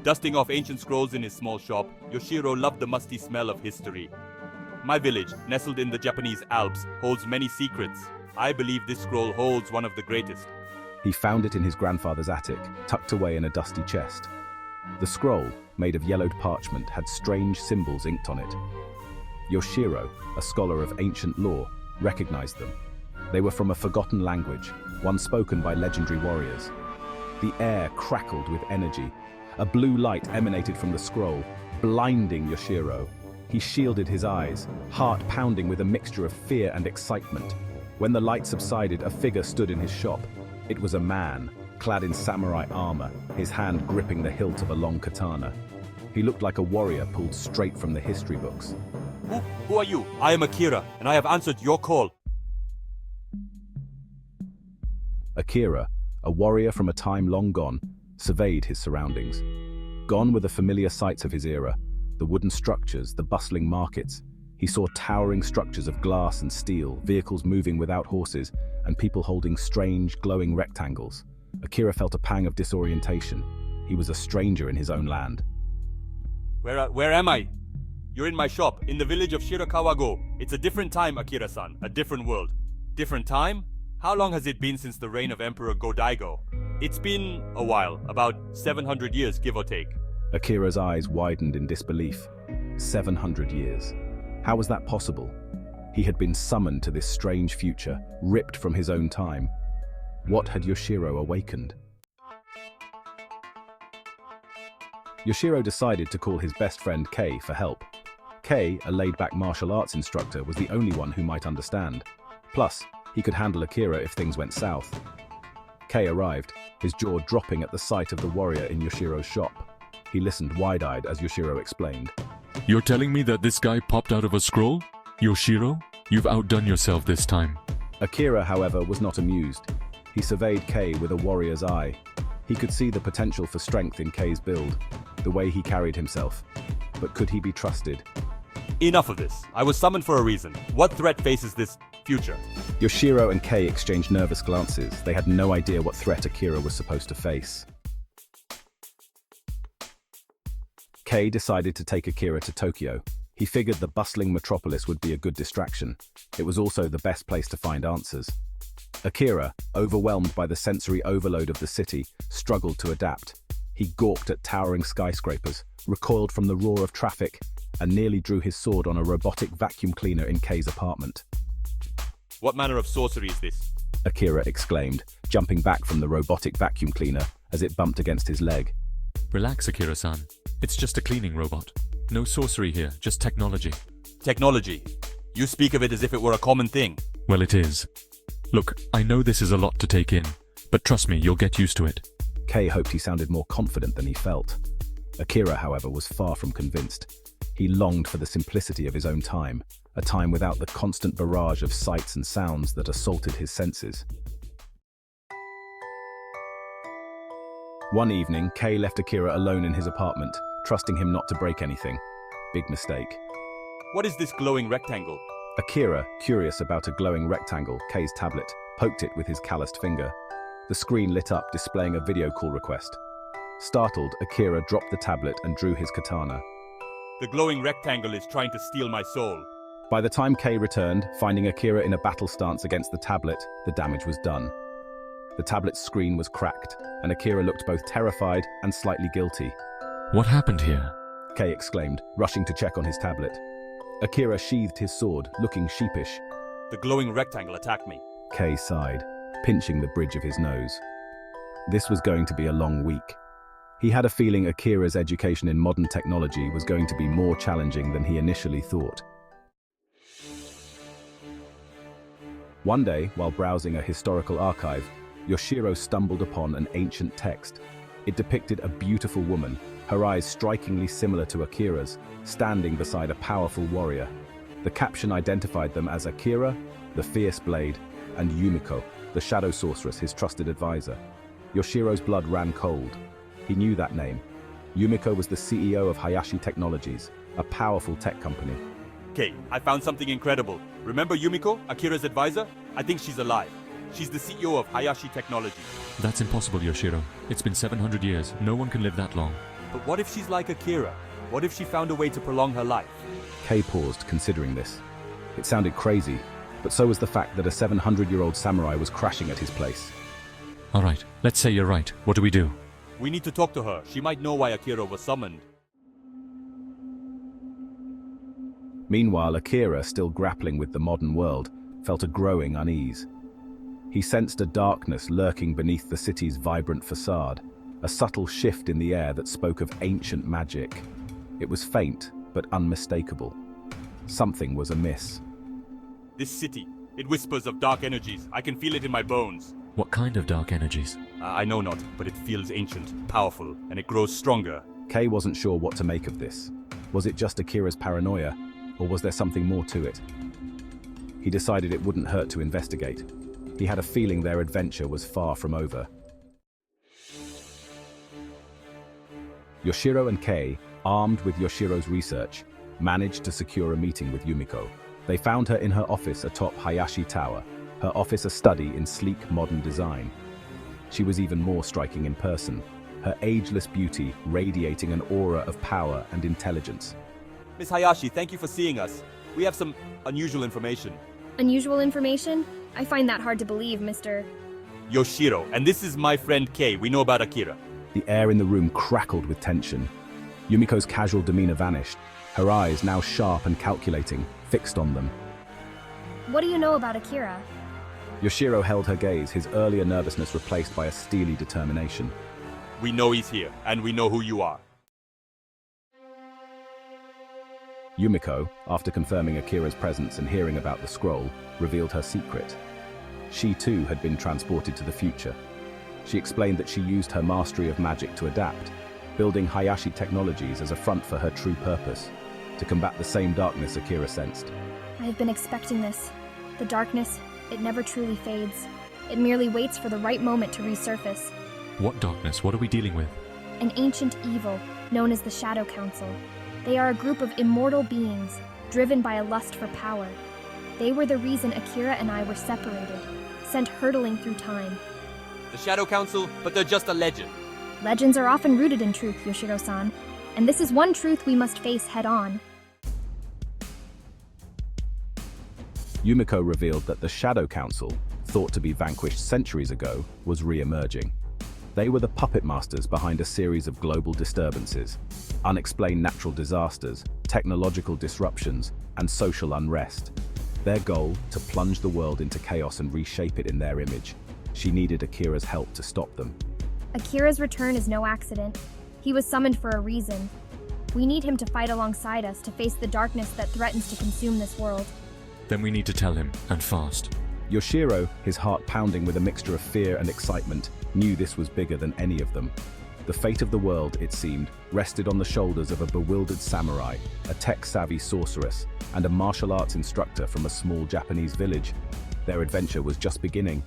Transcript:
Dusting off ancient scrolls in his small shop, Yoshiro loved the musty smell of history. My village, nestled in the Japanese Alps, holds many secrets. I believe this scroll holds one of the greatest. He found it in his grandfather's attic, tucked away in a dusty chest. The scroll, made of yellowed parchment, had strange symbols inked on it. Yoshiro, a scholar of ancient lore, recognized them. They were from a forgotten language, one spoken by legendary warriors. The air crackled with energy. A blue light emanated from the scroll, blinding Yoshiro. He shielded his eyes, heart pounding with a mixture of fear and excitement. When the light subsided, a figure stood in his shop. It was a man, clad in samurai armor, his hand gripping the hilt of a long katana. He looked like a warrior pulled straight from the history books. Who are you? I am Akira, and I have answered your call. Akira, a warrior from a time long gone, surveyed his surroundings. Gone were the familiar sights of his era, the wooden structures, the bustling markets. He saw towering structures of glass and steel, vehicles moving without horses, and people holding strange, glowing rectangles. Akira felt a pang of disorientation. He was a stranger in his own land. Where am I? You're in my shop, in the village of Shirakawa-go. It's a different time, Akira-san, a different world. Different time? How long has it been since the reign of Emperor Go-Daigo? It's been a while, about 700 years, give or take. Akira's eyes widened in disbelief. 700 years. How was that possible? He had been summoned to this strange future, ripped from his own time. What had Yoshiro awakened? Yoshiro decided to call his best friend Kei for help. Kei, a laid-back martial arts instructor, was the only one who might understand. Plus, he could handle Akira if things went south. Kei arrived, his jaw dropping at the sight of the warrior in Yoshiro's shop. He listened wide-eyed as Yoshiro explained. You're telling me that this guy popped out of a scroll? Yoshiro, you've outdone yourself this time. Akira, however, was not amused. He surveyed Kei with a warrior's eye. He could see the potential for strength in Kei's build, the way he carried himself. But could he be trusted? Enough of this. I was summoned for a reason. What threat faces this future? Yoshiro and Kei exchanged nervous glances. They had no idea what threat Akira was supposed to face. Kei decided to take Akira to Tokyo. He figured the bustling metropolis would be a good distraction. It was also the best place to find answers. Akira, overwhelmed by the sensory overload of the city, struggled to adapt. He gawked at towering skyscrapers, recoiled from the roar of traffic, and nearly drew his sword on a robotic vacuum cleaner in Kei's apartment. What manner of sorcery is this? Akira exclaimed, jumping back from the robotic vacuum cleaner as it bumped against his leg. Relax, Akira-san. It's just a cleaning robot. No sorcery here, just technology. Technology? You speak of it as if it were a common thing. Well, it is. Look, I know this is a lot to take in, but trust me, you'll get used to it. Kei hoped he sounded more confident than he felt. Akira, however, was far from convinced. He longed for the simplicity of his own time, a time without the constant barrage of sights and sounds that assaulted his senses. One evening, Kei left Akira alone in his apartment, trusting him not to break anything. Big mistake. What is this glowing rectangle? Akira, curious about a glowing rectangle, Kei's tablet, poked it with his calloused finger. The screen lit up, displaying a video call request. Startled, Akira dropped the tablet and drew his katana. The glowing rectangle is trying to steal my soul. By the time Kei returned, finding Akira in a battle stance against the tablet, the damage was done. The tablet's screen was cracked, and Akira looked both terrified and slightly guilty. What happened here? Kei exclaimed, rushing to check on his tablet. Akira sheathed his sword, looking sheepish. The glowing rectangle attacked me. Kei sighed, pinching the bridge of his nose. This was going to be a long week. He had a feeling Akira's education in modern technology was going to be more challenging than he initially thought. One day, while browsing a historical archive, Yoshiro stumbled upon an ancient text. It depicted a beautiful woman, her eyes strikingly similar to Akira's, standing beside a powerful warrior. The caption identified them as Akira, the fierce blade, and Yumiko, the shadow sorceress, his trusted advisor. Yoshiro's blood ran cold. He knew that name. Yumiko was the CEO of Hayashi Technologies, a powerful tech company. Okay, I found something incredible. Remember Yumiko, Akira's advisor? I think she's alive. She's the CEO of Hayashi Technologies. That's impossible, Yoshiro. It's been 700 years. No one can live that long. But what if she's like Akira? What if she found a way to prolong her life? Kay paused, considering this. It sounded crazy, but so was the fact that a 700-year-old samurai was crashing at his place. All right, let's say you're right. What do we do? We need to talk to her. She might know why Akira was summoned. Meanwhile, Akira, still grappling with the modern world, felt a growing unease. He sensed a darkness lurking beneath the city's vibrant facade, a subtle shift in the air that spoke of ancient magic. It was faint, but unmistakable. Something was amiss. This city, it whispers of dark energies. I can feel it in my bones. What kind of dark energies? I know not, but it feels ancient, powerful, and it grows stronger. Kay wasn't sure what to make of this. Was it just Akira's paranoia, or was there something more to it? He decided it wouldn't hurt to investigate. He had a feeling their adventure was far from over. Yoshiro and Kei, armed with Yoshiro's research, managed to secure a meeting with Yumiko. They found her in her office atop Hayashi Tower, her office a study in sleek modern design. She was even more striking in person, her ageless beauty radiating an aura of power and intelligence. Miss Hayashi, thank you for seeing us. We have some unusual information. Unusual information? I find that hard to believe, Mr. Yoshiro, and this is my friend Kei. We know about Akira. The air in the room crackled with tension. Yumiko's casual demeanor vanished, her eyes, now sharp and calculating, fixed on them. What do you know about Akira? Yoshiro held her gaze, his earlier nervousness replaced by a steely determination. We know he's here, and we know who you are. Yumiko, after confirming Akira's presence and hearing about the scroll, revealed her secret. She too had been transported to the future. She explained that she used her mastery of magic to adapt, building Hayashi technologies as a front for her true purpose, to combat the same darkness Akira sensed. I have been expecting this. The darkness, it never truly fades. It merely waits for the right moment to resurface. What darkness? What are we dealing with? An ancient evil, known as the Shadow Council. They are a group of immortal beings, driven by a lust for power. They were the reason Akira and I were separated, sent hurtling through time. The Shadow Council, but they're just a legend. Legends are often rooted in truth, Yoshiro-san, and this is one truth we must face head-on. Yumiko revealed that the Shadow Council, thought to be vanquished centuries ago, was re-emerging. They were the puppet masters behind a series of global disturbances, unexplained natural disasters, technological disruptions, and social unrest. Their goal, to plunge the world into chaos and reshape it in their image. She needed Akira's help to stop them. Akira's return is no accident. He was summoned for a reason. We need him to fight alongside us to face the darkness that threatens to consume this world. Then we need to tell him, and fast. Yoshiro, his heart pounding with a mixture of fear and excitement, knew this was bigger than any of them. The fate of the world, it seemed, rested on the shoulders of a bewildered samurai, a tech-savvy sorceress, and a martial arts instructor from a small Japanese village. Their adventure was just beginning,